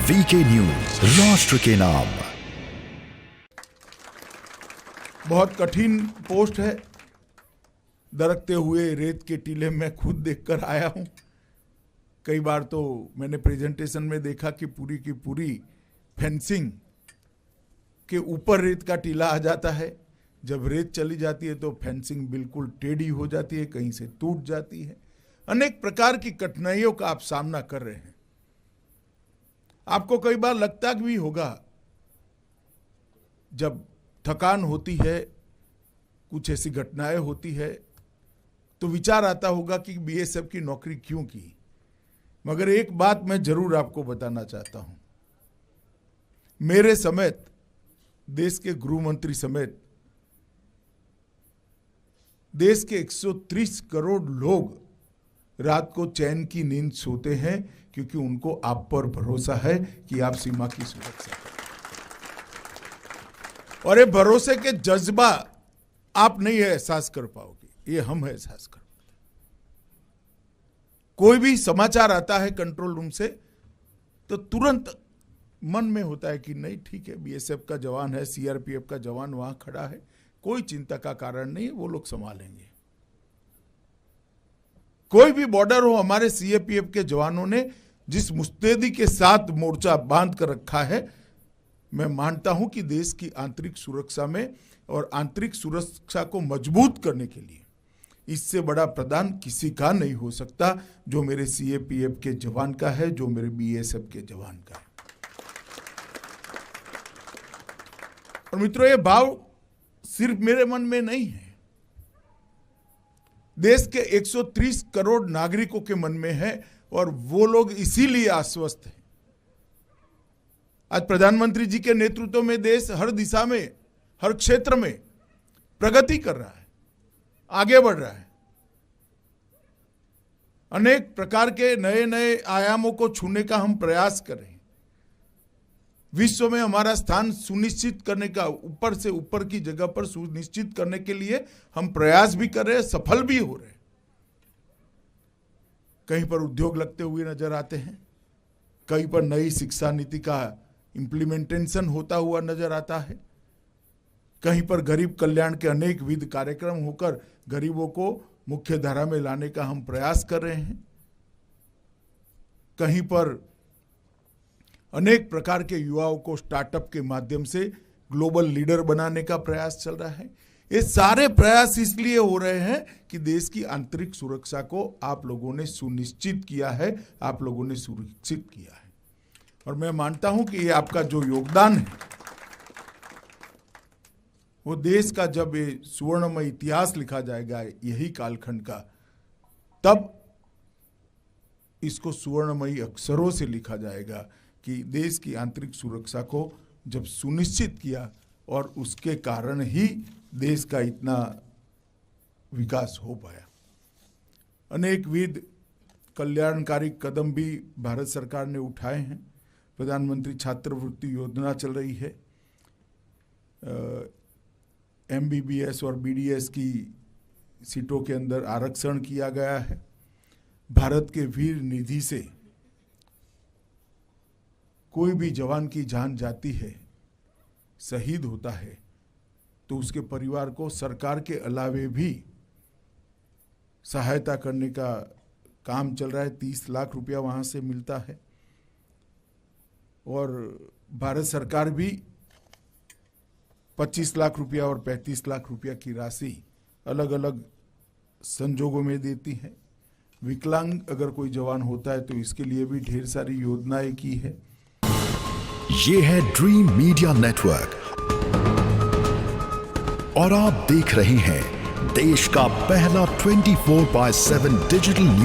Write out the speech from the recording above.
VK news, राष्ट्र के नाम। बहुत कठिन पोस्ट है। दरकते हुए रेत के टीले में खुद देखकर आया हूं। कई बार तो मैंने प्रेजेंटेशन में देखा कि पूरी की पूरी फेंसिंग के ऊपर रेत का टीला आ जाता है। जब रेत चली जाती है तो फेंसिंग बिल्कुल टेढ़ी हो जाती है, कहीं से टूट जाती है। अनेक प्रकार की कठिनाइयों का आप सामना कर रहे हैं। आपको कई बार लगता भी होगा, जब थकान होती है, कुछ ऐसी घटनाएं होती है, तो विचार आता होगा कि बीएसएफ की नौकरी क्यों की। मगर एक बात मैं जरूर आपको बताना चाहता हूं, मेरे समेत, देश के गृह मंत्री समेत देश के 130 करोड़ लोग रात को चैन की नींद सोते हैं, क्योंकि उनको आप पर भरोसा है कि आप सीमा की सुरक्षा करें। और ये भरोसे के जज्बा आप नहीं एहसास कर पाओगे, ये हम एहसास कर पाते। कोई भी समाचार आता है कंट्रोल रूम से तो तुरंत मन में होता है कि नहीं, ठीक है, बीएसएफ का जवान है, सीआरपीएफ का जवान वहां खड़ा है, कोई चिंता का कारण नहीं है, वो लोग संभालेंगे। कोई भी बॉर्डर हो, हमारे सीआरपीएफ के जवानों ने जिस मुस्तैदी के साथ मोर्चा बांध कर रखा है, मैं मानता हूं कि देश की आंतरिक सुरक्षा में और आंतरिक सुरक्षा को मजबूत करने के लिए इससे बड़ा प्रदान किसी का नहीं हो सकता, जो मेरे सीआरपीएफ के जवान का है, जो मेरे बीएसएफ के जवान का है। और मित्रों, ये भाव सिर्फ मेरे मन में नहीं है, देश के 130 करोड़ नागरिकों के मन में है। और वो लोग इसीलिए आश्वस्त हैं। आज प्रधानमंत्री जी के नेतृत्व में देश हर दिशा में, हर क्षेत्र में प्रगति कर रहा है, आगे बढ़ रहा है। अनेक प्रकार के नए नए आयामों को छूने का हम प्रयास कर रहे हैं। विश्व में हमारा स्थान सुनिश्चित करने का, ऊपर से ऊपर की जगह पर सुनिश्चित करने के लिए हम प्रयास भी कर रहे हैं, सफल भी हो रहे हैं। कहीं पर उद्योग लगते हुए नजर आते हैं, कहीं पर नई शिक्षा नीति का इंप्लीमेंटेशन होता हुआ नजर आता है, कहीं पर गरीब कल्याण के अनेक विध कार्यक्रम होकर गरीबों को मुख्य धारा में लाने का हम प्रयास कर रहे हैं, कहीं पर अनेक प्रकार के युवाओं को स्टार्टअप के माध्यम से ग्लोबल लीडर बनाने का प्रयास चल रहा है। ये सारे प्रयास इसलिए हो रहे हैं कि देश की आंतरिक सुरक्षा को आप लोगों ने सुनिश्चित किया है, आप लोगों ने सुरक्षित किया है। और मैं मानता हूं कि ये आपका जो योगदान है, वो देश का जब ये सुवर्णमय इतिहास लिखा जाएगा यही कालखंड का, तब इसको सुवर्णमयी अक्षरों से लिखा जाएगा कि देश की आंतरिक सुरक्षा को जब सुनिश्चित किया और उसके कारण ही देश का इतना विकास हो पाया। अनेकविध कल्याणकारी कदम भी भारत सरकार ने उठाए हैं। प्रधानमंत्री छात्रवृत्ति योजना चल रही है, एमबीबीएस और बीडीएस की सीटों के अंदर आरक्षण किया गया है। भारत के वीर निधि से कोई भी जवान की जान जाती है, शहीद होता है, तो उसके परिवार को सरकार के अलावे भी सहायता करने का काम चल रहा है। 30 लाख रुपया वहां से मिलता है। और भारत सरकार भी 25 लाख रुपया और 35 लाख रुपया की राशि अलग अलग संजोगों में देती है। विकलांग अगर कोई जवान होता है तो इसके लिए भी ढेर सारी योजनाएं की है। ये है ड्रीम मीडिया नेटवर्क और आप देख रहे हैं देश का पहला 24/7 डिजिटल न्यूज